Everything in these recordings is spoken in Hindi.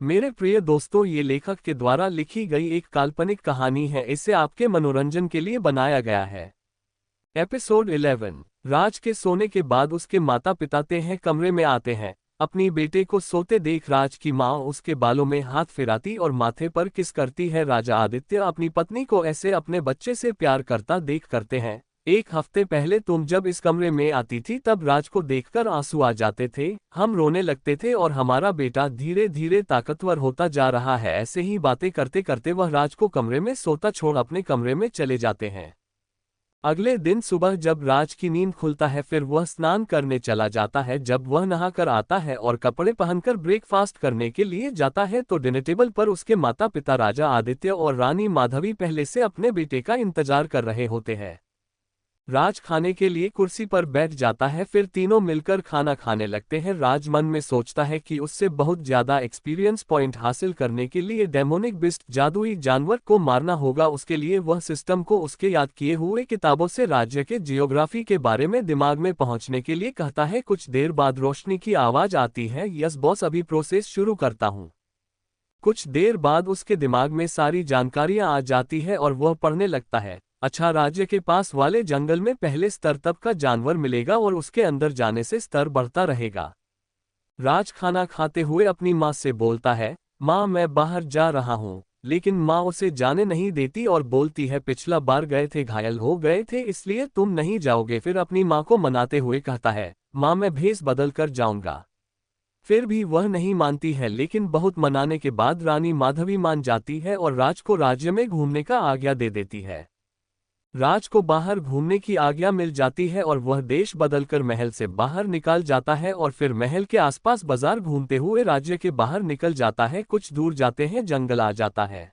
मेरे प्रिय दोस्तों, ये लेखक के द्वारा लिखी गई एक काल्पनिक कहानी है। इसे आपके मनोरंजन के लिए बनाया गया है। एपिसोड 11। राज के सोने के बाद उसके माता पिता कमरे में आते हैं। अपनी बेटे को सोते देख राज की माँ उसके बालों में हाथ फिराती और माथे पर किस करती है। राजा आदित्य अपनी पत्नी को ऐसे अपने बच्चे से प्यार करता देख करते हैं। एक हफ्ते पहले तुम जब इस कमरे में आती थी तब राज को देखकर आंसू आ जाते थे। हम रोने लगते थे और हमारा बेटा धीरे धीरे ताकतवर होता जा रहा है। ऐसे ही बातें करते करते वह राज को कमरे में सोता छोड़ अपने कमरे में चले जाते हैं। अगले दिन सुबह जब राज की नींद खुलता है फिर वह स्नान करने चला जाता है। जब वह नहाकर आता है और कपड़े पहनकर ब्रेकफास्ट करने के लिए जाता है तो डिनर टेबल पर उसके माता पिता राजा आदित्य और रानी माधवी पहले से अपने बेटे का इंतजार कर रहे होते हैं। राज खाने के लिए कुर्सी पर बैठ जाता है, फिर तीनों मिलकर खाना खाने लगते हैं। राज मन में सोचता है कि उससे बहुत ज्यादा एक्सपीरियंस पॉइंट हासिल करने के लिए डेमोनिक बिस्ट जादुई जानवर को मारना होगा। उसके लिए वह सिस्टम को उसके याद किए हुए किताबों से राज्य के जियोग्राफी के बारे में दिमाग में पहुंचने के लिए कहता है। कुछ देर बाद रोशनी की आवाज आती है, यस बॉस, अभी प्रोसेस शुरू करता हूँ। कुछ देर बाद उसके दिमाग में सारी जानकारियां आ जाती है और वह पढ़ने लगता है। अच्छा, राज्य के पास वाले जंगल में पहले स्तर तक का जानवर मिलेगा और उसके अंदर जाने से स्तर बढ़ता रहेगा। राज खाना खाते हुए अपनी माँ से बोलता है, माँ मैं बाहर जा रहा हूँ। लेकिन माँ उसे जाने नहीं देती और बोलती है, पिछला बार गए थे घायल हो गए थे इसलिए तुम नहीं जाओगे। फिर अपनी माँ को मनाते हुए कहता है, माँ मैं भेष बदल कर जाऊंगा। फिर भी वह नहीं मानती है, लेकिन बहुत मनाने के बाद रानी माधवी मान जाती है और राज को राज्य में घूमने का आज्ञा दे देती है। राज को बाहर घूमने की आज्ञा मिल जाती है और वह देश बदलकर महल से बाहर निकल जाता है और फिर महल के आसपास बाजार घूमते हुए राज्य के बाहर निकल जाता है। कुछ दूर जाते हैं जंगल आ जाता है।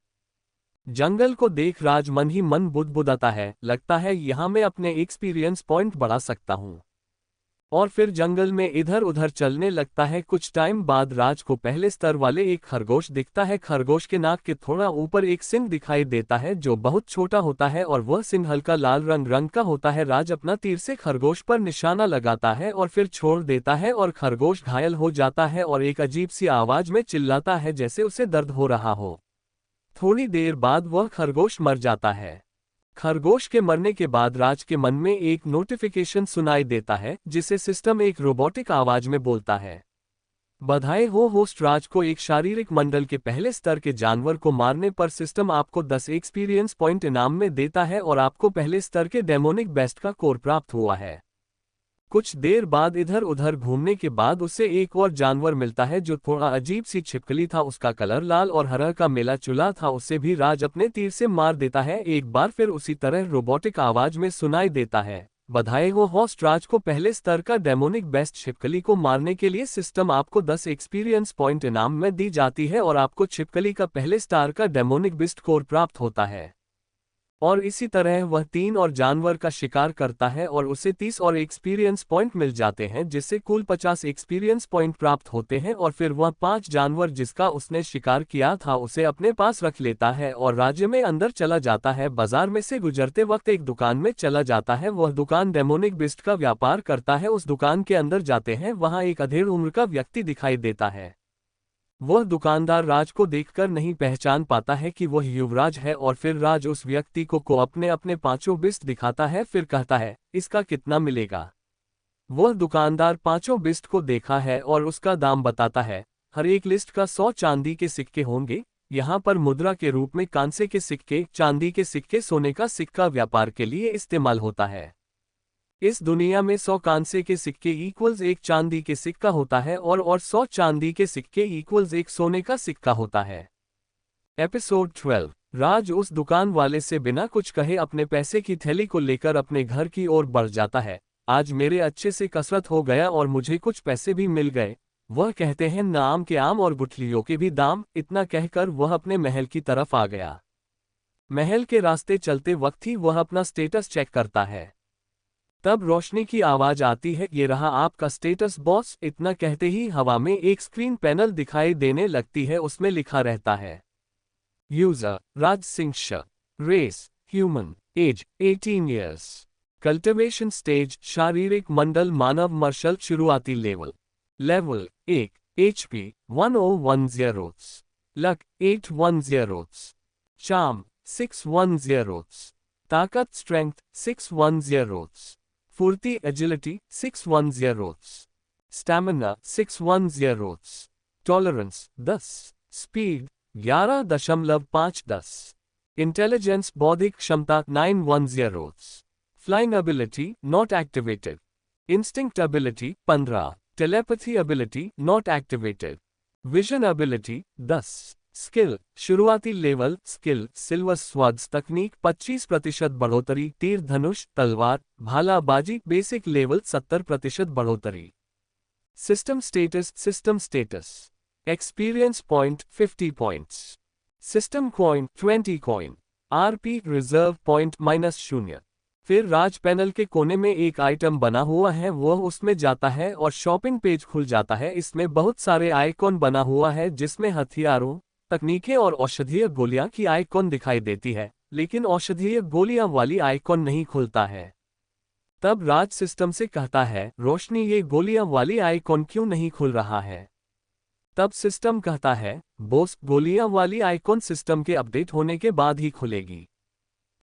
जंगल को देख राज मन ही मन बुदबुदाता है, लगता है यहाँ मैं अपने एक्सपीरियंस पॉइंट बढ़ा सकता हूँ। और फिर जंगल में इधर उधर चलने लगता है। कुछ टाइम बाद राज को पहले स्तर वाले एक खरगोश दिखता है। खरगोश के नाक के थोड़ा ऊपर एक सिंह दिखाई देता है जो बहुत छोटा होता है और वह सिंह हल्का लाल रंग का होता है। राज अपना तीर से खरगोश पर निशाना लगाता है और फिर छोड़ देता है और खरगोश घायल हो जाता है और एक अजीब सी आवाज में चिल्लाता है जैसे उसे दर्द हो रहा हो। थोड़ी देर बाद वह खरगोश मर जाता है। खरगोश के मरने के बाद राज के मन में एक नोटिफिकेशन सुनाई देता है जिसे सिस्टम एक रोबोटिक आवाज में बोलता है, बधाई हो होस्ट, राज को एक शारीरिक मंडल के पहले स्तर के जानवर को मारने पर सिस्टम आपको 10 एक्सपीरियंस पॉइंट इनाम में देता है और आपको पहले स्तर के डेमोनिक बेस्ट का कोर प्राप्त हुआ है। कुछ देर बाद इधर उधर घूमने के बाद उसे एक और जानवर मिलता है जो थोड़ा अजीब सी छिपकली था। उसका कलर लाल और हरा का मेला चुला था। उसे भी राज अपने तीर से मार देता है। एक बार फिर उसी तरह रोबोटिक आवाज में सुनाई देता है, बधाई हो होस्ट, राज को पहले स्तर का डेमोनिक बेस्ट छिपकली को मारने के लिए सिस्टम आपको 10 एक्सपीरियंस पॉइंट इनाम में दी जाती है और आपको छिपकली का पहले स्टार का डेमोनिक बेस्ट कोर प्राप्त होता है। और इसी तरह वह 3 और जानवर का शिकार करता है और उसे 30 और एक्सपीरियंस पॉइंट मिल जाते हैं जिससे कुल 50 एक्सपीरियंस पॉइंट प्राप्त होते हैं। और फिर वह 5 जानवर जिसका उसने शिकार किया था उसे अपने पास रख लेता है और राज्य में अंदर चला जाता है। बाजार में से गुजरते वक्त एक दुकान में चला जाता है। वह दुकान डेमोनिक बिस्ट का व्यापार करता है। उस दुकान के अंदर जाते हैं, वहां एक अधेड़ उम्र का व्यक्ति दिखाई देता है। वह दुकानदार राज को देखकर नहीं पहचान पाता है कि वह युवराज है और फिर राज उस व्यक्ति को अपने अपने 5 बिस्ट दिखाता है। फिर कहता है, इसका कितना मिलेगा। वह दुकानदार 5 बिस्ट को देखा है और उसका दाम बताता है। हर एक लिस्ट का 100 चांदी के सिक्के होंगे। यहाँ पर मुद्रा के रूप में कांसे के सिक्के, चांदी के सिक्के, सोने का सिक्का व्यापार के लिए इस्तेमाल होता है। इस दुनिया में 100 कांसे के सिक्के इक्वल्स 1 चांदी के सिक्का होता है और 100 चांदी के सिक्के इक्वल्स 1 सोने का सिक्का होता है। एपिसोड 12। राज उस दुकान वाले से बिना कुछ कहे अपने पैसे की थैली को लेकर अपने घर की ओर बढ़ जाता है। आज मेरे अच्छे से कसरत हो गया और मुझे कुछ पैसे भी मिल गए। वह कहते हैं, न आम के आम और गुठलियों के भी दाम। इतना कहकर वह अपने महल की तरफ आ गया। महल के रास्ते चलते वक्त ही वह अपना स्टेटस चेक करता है। तब रोशनी की आवाज आती है, ये रहा आपका स्टेटस बॉस। इतना कहते ही हवा में एक स्क्रीन पैनल दिखाई देने लगती है। उसमें लिखा रहता है, यूजर राज सिंह श, race human, age 18 years, cultivation stage शारीरिक मंडल मानव, मार्शल शुरुआती लेवल 1, HP 1010, Luck 810, Charm 610, ताकत स्ट्रेंथ 610, फुर्ती agility 610, stamina 610, tolerance 10, speed 11.510, intelligence बौद्धिक क्षमता 910, flying ability not activated, instinct ability 15, telepathy ability not activated, vision ability 10, skill शुरुआती लेवल स्किल सिल्वर स्वाड्स तकनीक 25% बढ़ोतरी, तीर धनुष तलवार भालाबाजी बेसिक लेवल 70% बढ़ोतरी। System status experience point 50 points, system coin 20 coin, RP reserve point -0। फिर राज पैनल के कोने में एक आइटम बना हुआ है, वह उसमें जाता है और शॉपिंग पेज खुल जाता है। इसमें बहुत सारे आइकॉन बना हुआ है जिसमें हथियारों तकनीकें और औषधीय गोलियां की आइकॉन दिखाई देती है, लेकिन औषधीय गोलियां वाली आइकॉन नहीं खुलता है। तब राज सिस्टम से कहता है, रोशनी ये गोलियां वाली आइकॉन क्यों नहीं खुल रहा है? तब सिस्टम कहता है, बॉस गोलियां वाली आइकॉन सिस्टम के अपडेट होने के बाद ही खुलेगी।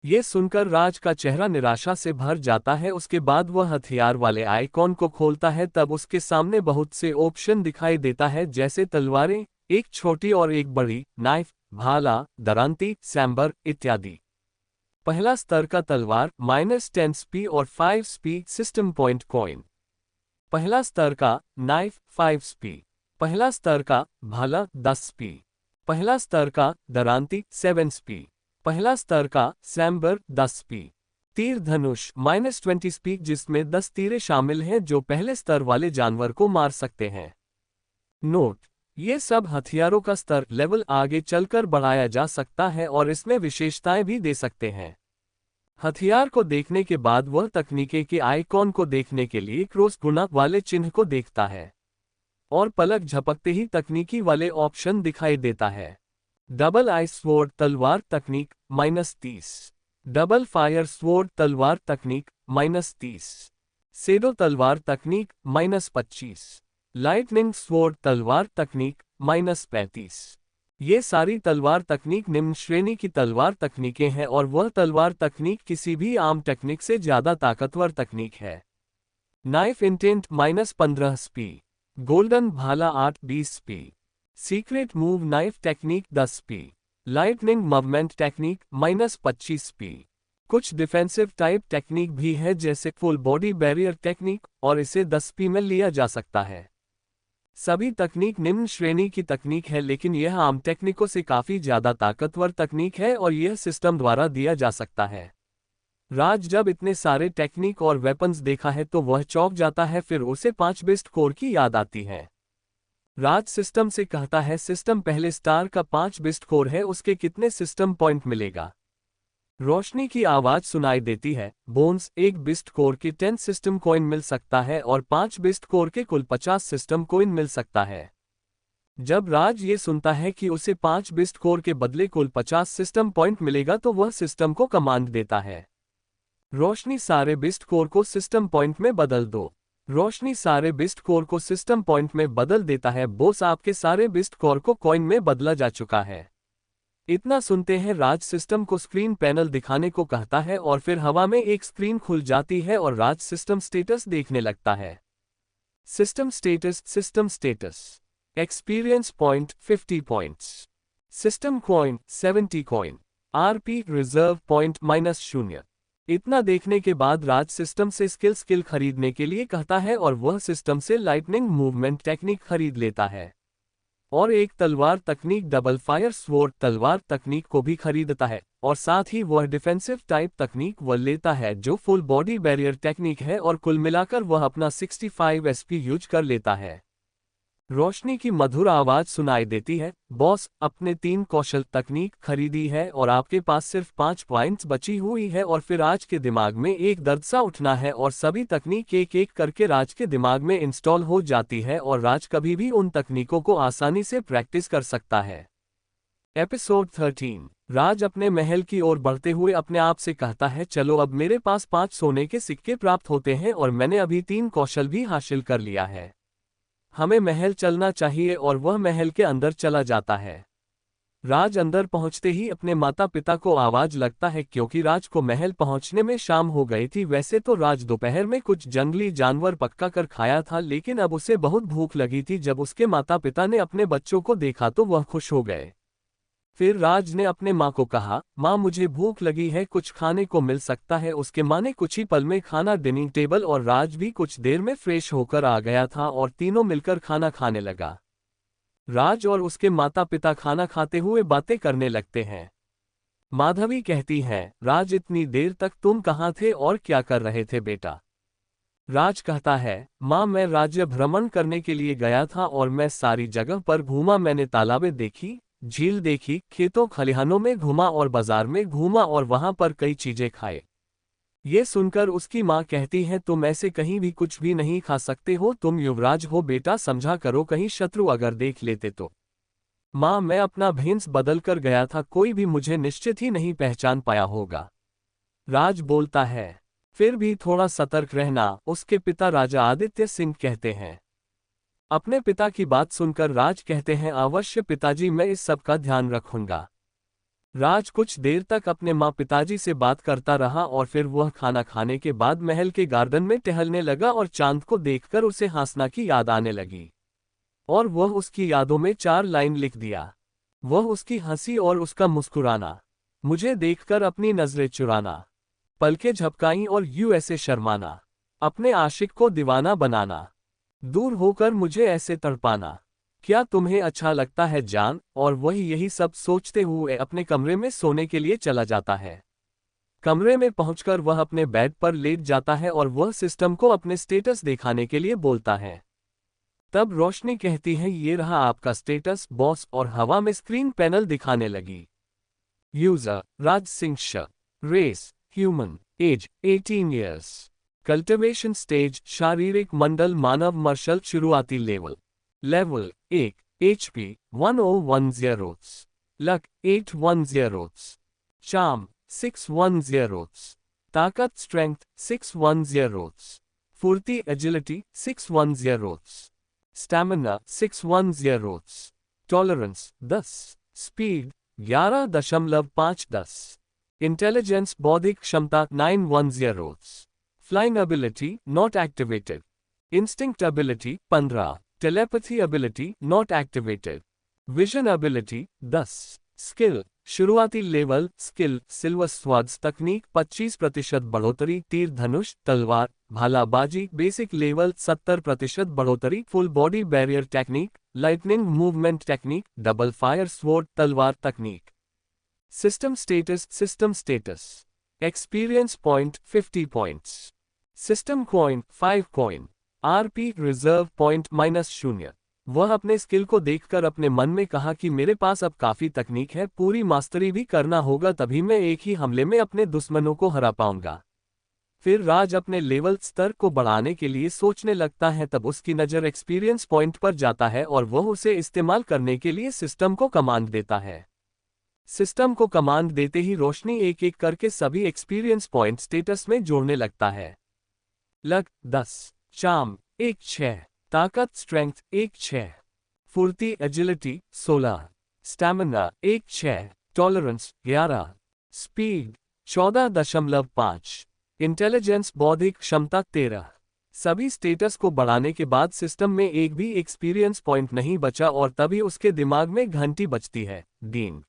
ये सुनकर राज का चेहरा निराशा से भर जाता है। उसके बाद वह हथियार वाले आइकॉन को खोलता है, तब उसके सामने बहुत से ऑप्शन दिखाई देता है, जैसे तलवारें, एक छोटी और एक बड़ी, नाइफ, भाला, दरांती, सैम्बर इत्यादि। पहला स्तर का तलवार -10 स्पी और 5 स्पी सिस्टम पॉइंट कॉइन। पहला स्तर का नाइफ 5 स्पी। पहला स्तर का भाला 10 स्पी। पहला स्तर का दरांती 7 स्पी। पहला स्तर का सैम्बर 10 स्पी। तीर धनुष -20 स्पी, जिसमें 10 तीरें शामिल हैं जो पहले स्तर वाले जानवर को मार सकते हैं। नोट: ये सब हथियारों का स्तर लेवल आगे चलकर बढ़ाया जा सकता है और इसमें विशेषताएं भी दे सकते हैं। हथियार को देखने के बाद वह तकनीके के आइकॉन को देखने के लिए क्रॉस गुणा वाले चिन्ह को देखता है और पलक झपकते ही तकनीकी वाले ऑप्शन दिखाई देता है। डबल आइस स्वॉर्ड तलवार तकनीक -30, डबल फायर स्वॉर्ड तलवार तकनीक -30, सेडो तलवार तकनीक -25, लाइटनिंग स्वॉर्ड तलवार तकनीक -35। ये सारी तलवार तकनीक निम्न श्रेणी की तलवार तकनीकें हैं और वह तलवार तकनीक किसी भी आम टेक्निक से ज्यादा ताकतवर तकनीक है। नाइफ इंटेंट -15 स्पी, गोल्डन भाला 8-20 स्पी, सीक्रेट मूव नाइफ टेक्निक 10 स्पी, लाइटनिंग मूवमेंट टेक्निक -25 स्पी। कुछ डिफेंसिव टाइप टेक्निक भी है जैसे फुल बॉडी बैरियर टेक्निक, और इसे 10 स्पी में लिया जा सकता है। सभी तकनीक निम्न श्रेणी की तकनीक है, लेकिन यह आम टेक्निकों से काफी ज्यादा ताकतवर तकनीक है और यह सिस्टम द्वारा दिया जा सकता है। राज जब इतने सारे टेक्निक और वेपन्स देखा है तो वह चौंक जाता है, फिर उसे 5 बेस्ट कोर की याद आती है। राज सिस्टम से कहता है, सिस्टम पहले स्टार का 5 बेस्ट कोर है, उसके कितने सिस्टम पॉइंट मिलेगा? रोशनी की आवाज सुनाई देती है, बोन्स 1 बिस्ट कोर के 10 सिस्टम कॉइन मिल सकता है और 5 बिस्ट कोर के कुल 50 सिस्टम कॉइन मिल सकता है। जब राज ये सुनता है कि उसे 5 बिस्ट कोर के बदले कुल 50 सिस्टम पॉइंट मिलेगा तो वह सिस्टम को कमांड देता है, रोशनी सारे बिस्ट कोर को सिस्टम पॉइंट में बदल दो। रोशनी सारे बिस्ट कोर को सिस्टम पॉइंट में बदल देता है। बॉस, आपके सारे बिस्ट कोर को कॉइन में बदला जा चुका है। इतना सुनते हैं राज सिस्टम को स्क्रीन पैनल दिखाने को कहता है और फिर हवा में एक स्क्रीन खुल जाती है और राज सिस्टम स्टेटस देखने लगता है। System status experience point 50 points, system coin 70 coin, RP reserve point -0। इतना देखने के बाद राज सिस्टम से स्किल खरीदने के लिए कहता है और वह सिस्टम से लाइटनिंग मूवमेंट टेक्निक खरीद लेता है और एक तलवार तकनीक डबल फायर स्वॉर्ड तलवार तकनीक को भी खरीदता है और साथ ही वह डिफेंसिव टाइप तकनीक वह लेता है जो फुल बॉडी बैरियर टेक्निक है और कुल मिलाकर वह अपना 65 एसपी यूज कर लेता है। रोशनी की मधुर आवाज सुनाई देती है, बॉस, अपने 3 कौशल तकनीक खरीदी है और आपके पास सिर्फ 5 पॉइंट्स बची हुई है। और फिर राज के दिमाग में एक दर्द सा उठना है और सभी तकनीक एक एक करके राज के दिमाग में इंस्टॉल हो जाती है और राज कभी भी उन तकनीकों को आसानी से प्रैक्टिस कर सकता है। एपिसोड 13। राज अपने महल की ओर बढ़ते हुए अपने आप से कहता है, चलो अब मेरे पास 5 सोने के सिक्के प्राप्त होते हैं और मैंने अभी 3 कौशल भी हासिल कर लिया है। हमें महल चलना चाहिए और वह महल के अंदर चला जाता है। राज अंदर पहुंचते ही अपने माता पिता को आवाज लगता है क्योंकि राज को महल पहुंचने में शाम हो गई थी। वैसे तो राज दोपहर में कुछ जंगली जानवर पक्का कर खाया था, लेकिन अब उसे बहुत भूख लगी थी। जब उसके माता पिता ने अपने बच्चों को देखा तो वह खुश हो गए। फिर राज ने अपने माँ को कहा, माँ मुझे भूख लगी है, कुछ खाने को मिल सकता है। उसके माँ ने कुछ ही पल में खाना डाइनिंग टेबल और राज भी कुछ देर में फ्रेश होकर आ गया था और तीनों मिलकर खाना खाने लगा। राज और उसके माता पिता खाना खाते हुए बातें करने लगते हैं। माधवी कहती है, राज इतनी देर तक तुम कहाँ थे और क्या कर रहे थे बेटा? राज कहता है, माँ मैं राज्य भ्रमण करने के लिए गया था और मैं सारी जगह पर घूमा। मैंने तालाबें देखी, झील देखी, खेतों खलिहानों में घूमा और बाजार में घूमा और वहां पर कई चीजें खाए। ये सुनकर उसकी माँ कहती है, तुम ऐसे कहीं भी कुछ भी नहीं खा सकते हो, तुम युवराज हो बेटा, समझा करो, कहीं शत्रु अगर देख लेते तो। माँ मैं अपना भेष बदल कर गया था, कोई भी मुझे निश्चित ही नहीं पहचान पाया होगा। राज बोलता है, फिर भी थोड़ा सतर्क रहना, उसके पिता राजा आदित्य सिंह कहते हैं। अपने पिता की बात सुनकर राज कहते हैं, अवश्य पिताजी, मैं इस सब का ध्यान रखूंगा। राज कुछ देर तक अपने माँ पिताजी से बात करता रहा और फिर वह खाना खाने के बाद महल के गार्डन में टहलने लगा और चांद को देखकर उसे हंसना की याद आने लगी और वह उसकी यादों में 4 लाइन लिख दिया। वह उसकी हंसी और उसका मुस्कुराना, मुझे देखकर अपनी नजरें चुराना, पलकें झपकाई और यूं ऐसे शर्माना, अपने आशिक को दीवाना बनाना, दूर होकर मुझे ऐसे तड़पाना, क्या तुम्हें अच्छा लगता है जान? और वही यही सब सोचते हुए अपने कमरे में सोने के लिए चला जाता है। कमरे में पहुंचकर वह अपने बेड पर लेट जाता है और वह सिस्टम को अपने स्टेटस दिखाने के लिए बोलता है। तब रोशनी कहती है, ये रहा आपका स्टेटस बॉस, और हवा में स्क्रीन पैनल दिखाने लगी। यूजर राज सिंह श, race human, age 18 years, cultivation stage शारीरिक मंडल मानव, मर्शल शुरुआती level level 1 HP 1010, luck 810, charm 610, ताकत स्ट्रेंथ 610, फुर्ती agility 610, stamina 610, tolerance 10, speed 11.510, intelligence बौद्धिक क्षमता 910, flying ability not activated, instinct ability 15, telepathy ability not activated, vision ability 10, skill शुरुआती लेवल स्किल सिल्वर स्वाड्स तकनीक 25% बढ़ोतरी, तीर धनुष तलवार भालाबाजी बेसिक लेवल 70% बढ़ोतरी, full body barrier technique lightning movement technique, double fire sword तलवार तकनीक। System status experience point 50 points, system coin 5 coin, RP reserve point -0। वह अपने स्किल को देखकर अपने मन में कहा कि मेरे पास अब काफी तकनीक है, पूरी मास्टरी भी करना होगा, तभी मैं एक ही हमले में अपने दुश्मनों को हरा पाऊंगा। फिर राज अपने लेवल स्तर को बढ़ाने के लिए सोचने लगता है, तब उसकी नज़र एक्सपीरियंस पॉइंट पर जाता है और वह उसे इस्तेमाल करने के लिए सिस्टम को कमांड देता है। सिस्टम को कमांड देते ही रोशनी एक एक करके सभी एक्सपीरियंस पॉइंट स्टेटस में जोड़ने लगता है। लक 10, चार्म 1/6, ताकत स्ट्रेंथ 1/6, फुर्ती agility 16, stamina 1/6, tolerance 11, speed 14.5, intelligence बौद्धिक क्षमता 13। सभी स्टेटस को बढ़ाने के बाद सिस्टम में एक भी एक्सपीरियंस पॉइंट नहीं बचा और तभी उसके दिमाग में घंटी बजती है, डींग,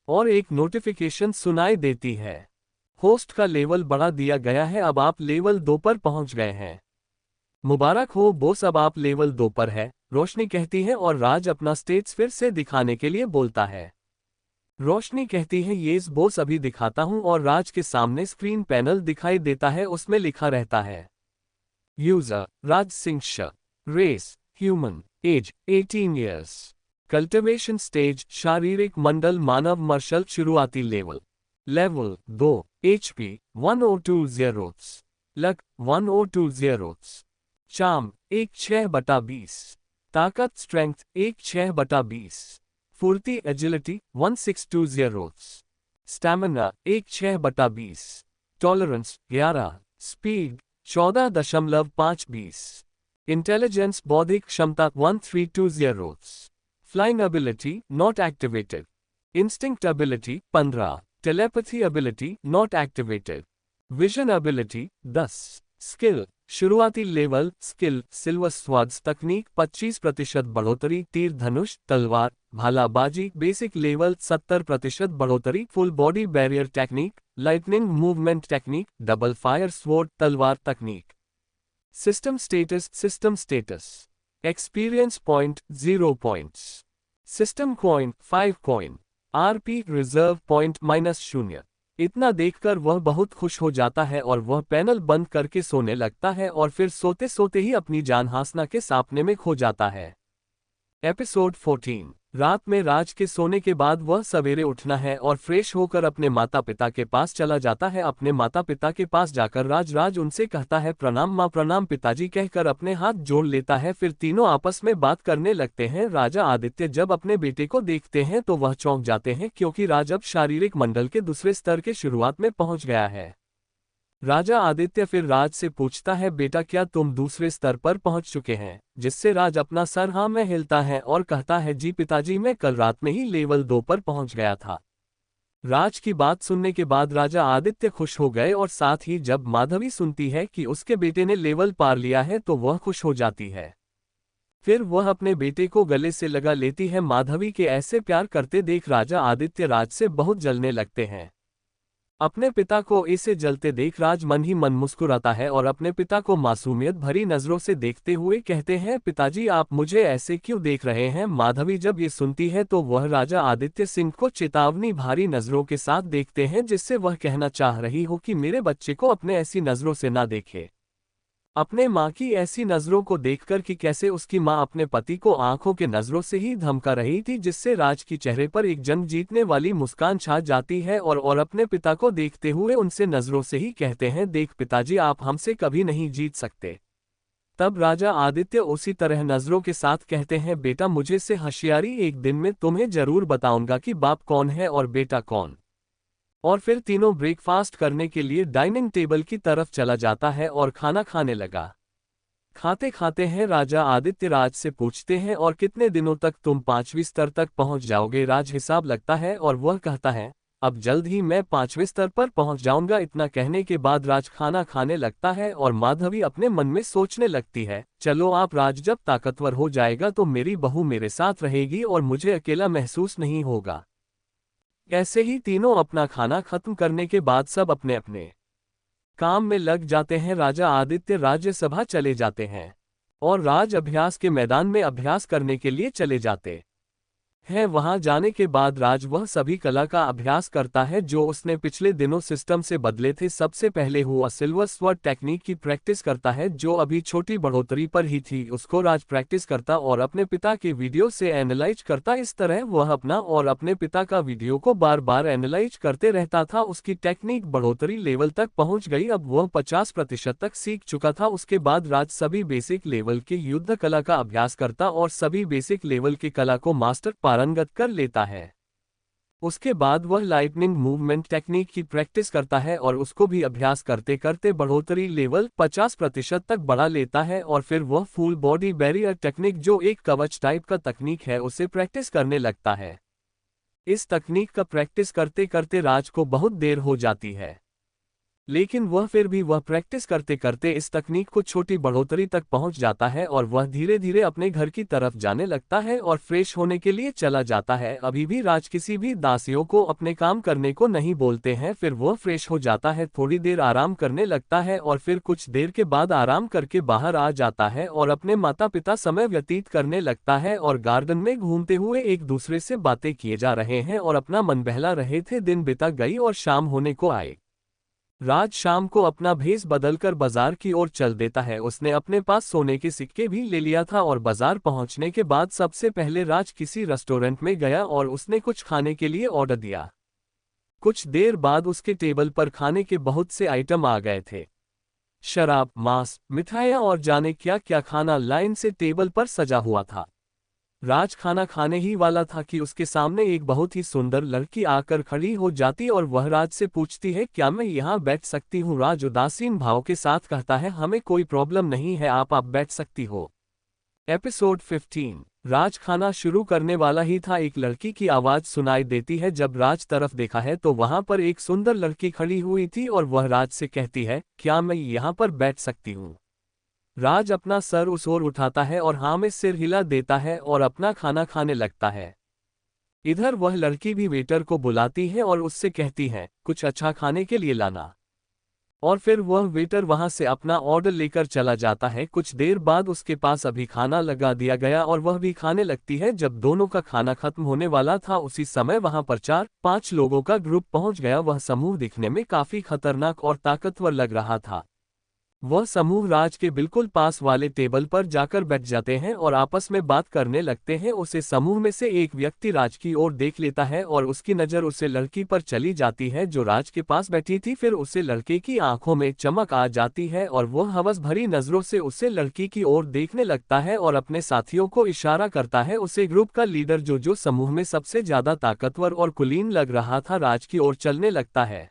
और एक नोटिफिकेशन सुनाई देती है। होस्ट का लेवल बढ़ा दिया गया है, अब आप लेवल 2 पर पहुंच गए हैं। मुबारक हो बॉस, अब आप लेवल 2 पर है, रोशनी कहती है और राज अपना स्टेट्स फिर से दिखाने के लिए बोलता है। रोशनी कहती है, येस बॉस अभी दिखाता हूं, और राज के सामने स्क्रीन पैनल दिखाई देता है, उसमें लिखा रहता है यूजर राज सिंह श, race human, age 18 years, cultivation stage शारीरिक मंडल मानव, मर्शल शुरुआती level level 2 HP 1020, luck 1020, charm 1/6/20, ताकत स्ट्रेंथ 1/6/20, फुर्ती agility 1620, stamina 1/6/20, tolerance 11, speed 14.520, intelligence बौद्धिक क्षमता 1320। Flying ability not activated. Instinct ability 15। Telepathy ability not activated. Vision ability 10। Skill शुरुआती लेवल स्किल सिल्वर स्वाड्स तकनीक 25% बढ़ोतरी, तीर धनुष तलवार भालाबाजी बेसिक लेवल 70% बढ़ोतरी, full body barrier technique lightning movement technique, double fire sword तलवार तकनीक। System status experience point 0 points, system coin 5 coin, RP reserve point -0। इतना देखकर वह बहुत खुश हो जाता है और वह पैनल बंद करके सोने लगता है और फिर सोते सोते ही अपनी जान हासना के सपने में खो जाता है। एपिसोड 14। रात में राज के सोने के बाद वह सवेरे उठना है और फ्रेश होकर अपने माता पिता के पास चला जाता है। अपने माता पिता के पास जाकर राज उनसे कहता है प्रणाम माँ प्रणाम पिताजी कहकर अपने हाथ जोड़ लेता है। फिर तीनों आपस में बात करने लगते हैं। राजा आदित्य जब अपने बेटे को देखते हैं तो वह चौंक जाते हैं क्योंकि राज अब शारीरिक मंडल के दूसरे स्तर के शुरुआत में पहुंच गया है। राजा आदित्य फिर राज से पूछता है बेटा क्या तुम दूसरे स्तर पर पहुंच चुके हैं, जिससे राज अपना सर हाँ में हिलता है और कहता है जी पिताजी मैं कल रात में ही लेवल 2 पर पहुंच गया था। राज की बात सुनने के बाद राजा आदित्य खुश हो गए और साथ ही जब माधवी सुनती है कि उसके बेटे ने लेवल पार लिया है तो वह खुश हो जाती है। फिर वह अपने बेटे को गले से लगा लेती है। माधवी के ऐसे प्यार करते देख राजा आदित्य राज से बहुत जलने लगते हैं। अपने पिता को ऐसे जलते देख राज मन ही मन मुस्कुराता है और अपने पिता को मासूमियत भरी नजरों से देखते हुए कहते हैं पिताजी आप मुझे ऐसे क्यों देख रहे हैं। माधवी जब ये सुनती है तो वह राजा आदित्य सिंह को चेतावनी भारी नजरों के साथ देखते हैं, जिससे वह कहना चाह रही हो कि मेरे बच्चे को अपने ऐसी नजरों से ना देखे। अपने माँ की ऐसी नजरों को देखकर कि कैसे उसकी माँ अपने पति को आंखों के नजरों से ही धमका रही थी, जिससे राज की चेहरे पर एक जंग जीतने वाली मुस्कान छा जाती है और अपने पिता को देखते हुए उनसे नजरों से ही कहते हैं देख पिताजी आप हमसे कभी नहीं जीत सकते। तब राजा आदित्य उसी तरह नजरों के साथ कहते हैं बेटा मुझे से होशियारी एक दिन में तुम्हें जरूर बताऊंगा कि बाप कौन है और बेटा कौन। और फिर तीनों ब्रेकफास्ट करने के लिए डाइनिंग टेबल की तरफ चला जाता है और खाना खाने लगा। खाते खाते हैं राजा आदित्य राज से पूछते हैं और कितने दिनों तक तुम 5वीं स्तर तक पहुंच जाओगे। राज हिसाब लगता है और वह कहता है अब जल्द ही मैं 5वें स्तर पर पहुंच जाऊंगा। इतना कहने के बाद राज खाना खाने लगता है और माधवी अपने मन में सोचने लगती है चलो आप राज जब ताकतवर हो जाएगा तो मेरी बहू मेरे साथ रहेगी और मुझे अकेला महसूस नहीं होगा। ऐसे ही तीनों अपना खाना खत्म करने के बाद सब अपने अपने काम में लग जाते हैं। राजा आदित्य राज्यसभा चले जाते हैं और राज अभ्यास के मैदान में अभ्यास करने के लिए चले जाते हैं। वहां जाने के बाद राज वह सभी कला का अभ्यास करता है जो उसने पिछले दिनों सिस्टम से बदले थे। सबसे पहले हुआ सिल्वर स्वॉर्ड टेक्निक की प्रैक्टिस करता है जो अभी छोटी बढ़ोतरी पर ही थी। उसको राज प्रैक्टिस करता और अपने पिता के वीडियो से एनालाइज करता। इस तरह वह अपना और अपने पिता का वीडियो को बार बार एनालाइज करते रहता था। उसकी टेक्निक बढ़ोतरी लेवल तक पहुंच गई। अब वह 50% तक सीख चुका था। उसके बाद राज सभी बेसिक लेवल के युद्ध कला का अभ्यास करता और सभी बेसिक लेवल की कला को मास्टर पारंगत कर लेता है। उसके बाद वह लाइटनिंग मूवमेंट टेक्निक की प्रैक्टिस करता है और उसको भी अभ्यास करते करते बढ़ोतरी लेवल 50% तक बढ़ा लेता है और फिर वह फुल बॉडी बैरियर टेक्निक जो एक कवच टाइप का तकनीक है उसे प्रैक्टिस करने लगता है। इस तकनीक का प्रैक्टिस करते करते राज को बहुत देर हो जाती है, लेकिन वह फिर भी वह प्रैक्टिस करते करते इस तकनीक को छोटी बढ़ोतरी तक पहुंच जाता है और वह धीरे धीरे अपने घर की तरफ जाने लगता है और फ्रेश होने के लिए चला जाता है। अभी भी राज किसी भी दासियों को अपने काम करने को नहीं बोलते हैं। फिर वह फ्रेश हो जाता है, थोड़ी देर आराम करने लगता है और फिर कुछ देर के बाद आराम करके बाहर आ जाता है और अपने माता पिता समय व्यतीत करने लगता है और गार्डन में घूमते हुए एक दूसरे से बातें किए जा रहे हैं और अपना मन बहला रहे थे। दिन बीता गई और शाम होने को आए। राज शाम को अपना भेष बदलकर बाजार की ओर चल देता है। उसने अपने पास सोने के सिक्के भी ले लिया था और बाजार पहुंचने के बाद सबसे पहले राज किसी रेस्टोरेंट में गया और उसने कुछ खाने के लिए ऑर्डर दिया। कुछ देर बाद उसके टेबल पर खाने के बहुत से आइटम आ गए थे। शराब, मांस, मिठाइयाँ और जाने क्या क्या खाना लाइन से टेबल पर सजा हुआ था। राज खाना खाने ही वाला था कि उसके सामने एक बहुत ही सुंदर लड़की आकर खड़ी हो जाती और वह राज से पूछती है, क्या मैं यहाँ बैठ सकती हूँ। राज उदासीन भाव के साथ कहता है, हमें कोई प्रॉब्लम नहीं है, आप बैठ सकती हो। एपिसोड 15। राज खाना शुरू करने वाला ही था, एक लड़की की आवाज सुनाई देती है। जब राज तरफ देखा है तो वहां पर एक सुंदर लड़की खड़ी हुई थी और वह राज से कहती है, क्या मैं यहाँ पर बैठ सकती हूँ। राज अपना सर उस ओर उठाता है और हाँ में सिर हिला देता है और अपना खाना खाने लगता है। इधर वह लड़की भी वेटर को बुलाती है और उससे कहती है, कुछ अच्छा खाने के लिए लाना। और फिर वह वेटर वहां से अपना ऑर्डर लेकर चला जाता है। कुछ देर बाद उसके पास अभी खाना लगा दिया गया और वह भी खाने लगती है। जब दोनों का खाना खत्म होने वाला था उसी समय वहां पर 4-5 लोगों का ग्रुप पहुंच गया। वह समूह दिखने में काफी खतरनाक और ताकतवर लग रहा था। वह समूह राज के बिल्कुल पास वाले टेबल पर जाकर बैठ जाते हैं और आपस में बात करने लगते हैं। उसे समूह में से एक व्यक्ति राज की ओर देख लेता है और उसकी नज़र उसे लड़की पर चली जाती है जो राज के पास बैठी थी। फिर उसे लड़के की आंखों में चमक आ जाती है और वह हवस भरी नजरों से उसे लड़की की ओर देखने लगता है और अपने साथियों को इशारा करता है। उसे ग्रुप का लीडर जो समूह में सबसे ज्यादा ताकतवर और कुलीन लग रहा था राज की ओर चलने लगता है।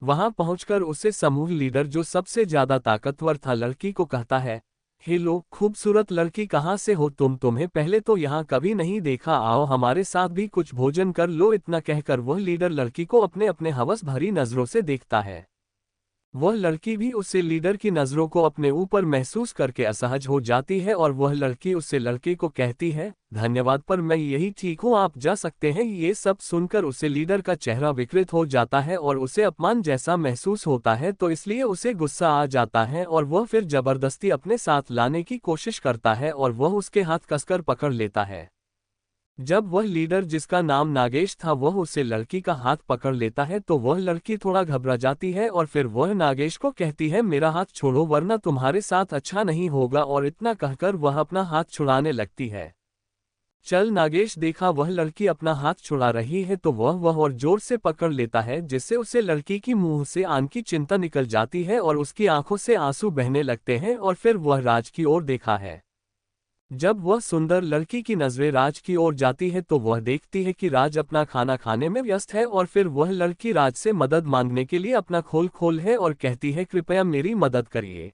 वहां पहुंचकर उसे समूह लीडर जो सबसे ज्यादा ताकतवर था लड़की को कहता है, हे लो खूबसूरत लड़की, कहाँ से हो तुम, तुम्हें पहले तो यहाँ कभी नहीं देखा, आओ हमारे साथ भी कुछ भोजन कर लो। इतना कहकर वह लीडर लड़की को अपने अपने हवस भरी नजरों से देखता है। वह लड़की भी उससे लीडर की नज़रों को अपने ऊपर महसूस करके असहज हो जाती है और वह लड़की उससे लड़के को कहती है, धन्यवाद पर मैं यही ठीक हूँ, आप जा सकते हैं। ये सब सुनकर उसे लीडर का चेहरा विकृत हो जाता है और उसे अपमान जैसा महसूस होता है, तो इसलिए उसे गुस्सा आ जाता है और वह फिर जबरदस्ती अपने साथ लाने की कोशिश करता है और वह उसके हाथ कसकर पकड़ लेता है। जब वह लीडर जिसका नाम नागेश था वह उसे लड़की का हाथ पकड़ लेता है तो वह लड़की थोड़ा घबरा जाती है और फिर वह नागेश को कहती है, मेरा हाथ छोड़ो वरना तुम्हारे साथ अच्छा नहीं होगा, और इतना कहकर वह अपना हाथ छुड़ाने लगती है। चल नागेश, देखा वह लड़की अपना हाथ छुड़ा रही है तो वह और जोर से पकड़ लेता है जिससे उसे लड़की की मुंह से आन की चिंता निकल जाती है और उसकी आंखों से आंसू बहने लगते हैं और फिर वह राज की ओर देखा है। जब वह सुंदर लड़की की नजरें राज की ओर जाती है तो वह देखती है कि राज अपना खाना खाने में व्यस्त है और फिर वह लड़की राज से मदद मांगने के लिए अपना खोल है और कहती है, कृपया मेरी मदद करिए।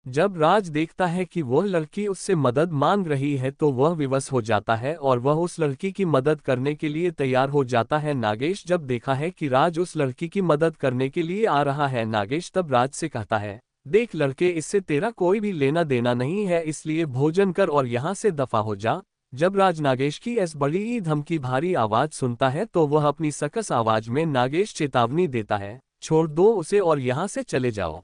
जब राज देखता है कि वह लड़की उससे मदद मांग रही है तो वह विवश हो जाता है और वह उस लड़की की मदद करने के लिए तैयार हो जाता है। नागेश जब देखा है कि राज उस लड़की की मदद करने के लिए आ रहा है, नागेश तब राज से कहता है, देख लड़के, इससे तेरा कोई भी लेना देना नहीं है, इसलिए भोजन कर और यहाँ से दफा हो जा। जब राज नागेश की इस बड़ी धमकी भरी आवाज सुनता है तो वह अपनी सकस आवाज में नागेश चेतावनी देता है, छोड़ दो उसे और यहाँ से चले जाओ।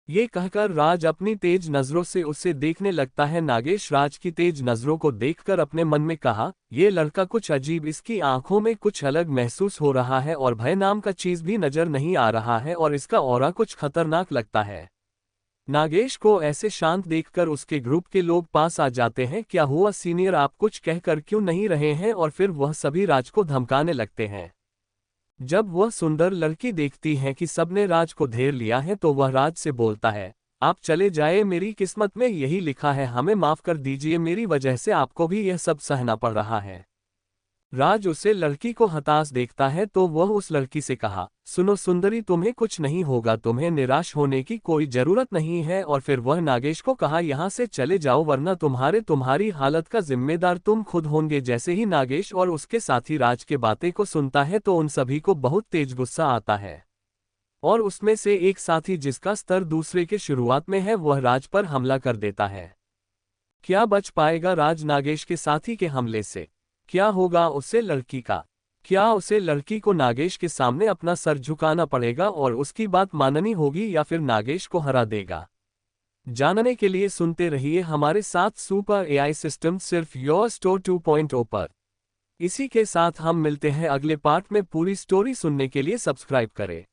ये कहकर राज अपनी तेज नजरों से उसे देखने लगता है। नागेश राज की तेज नजरों को देखकर अपने मन में कहा, ये लड़का कुछ अजीब, इसकी आंखों में कुछ अलग महसूस हो रहा है और भय नाम का चीज भी नजर नहीं आ रहा है और इसका ऑरा कुछ खतरनाक लगता है। नागेश को ऐसे शांत देखकर उसके ग्रुप के लोग पास आ जाते हैं, क्या हुआ सीनियर, आप कुछ कहकर क्यों नहीं रहे हैं, और फिर वह सभी राज को धमकाने लगते हैं। जब वह सुंदर लड़की देखती है कि सबने राज को घेर लिया है तो वह राज से बोलता है, आप चले जाए, मेरी किस्मत में यही लिखा है, हमें माफ कर दीजिए, मेरी वजह से आपको भी यह सब सहना पड़ रहा है। राज उसे लड़की को हताश देखता है तो वह उस लड़की से कहा, सुनो सुंदरी, तुम्हें कुछ नहीं होगा, तुम्हें निराश होने की कोई जरूरत नहीं है। और फिर वह नागेश को कहा, यहाँ से चले जाओ वरना तुम्हारी हालत का जिम्मेदार तुम खुद होंगे। जैसे ही नागेश और उसके साथी राज के बातें को सुनता है तो उन सभी को बहुत तेज गुस्सा आता है और उसमें से एक साथी जिसका स्तर दूसरे के शुरुआत में है वह राज पर हमला कर देता है। क्या बच पाएगा राज नागेश के साथी के हमले से? क्या होगा उससे लड़की का? क्या उसे लड़की को नागेश के सामने अपना सर झुकाना पड़ेगा और उसकी बात माननी होगी या फिर नागेश को हरा देगा? जानने के लिए सुनते रहिए हमारे साथ सुपर एआई सिस्टम सिर्फ योर स्टोर 2.0 पर। इसी के साथ हम मिलते हैं अगले पार्ट में। पूरी स्टोरी सुनने के लिए सब्सक्राइब करें।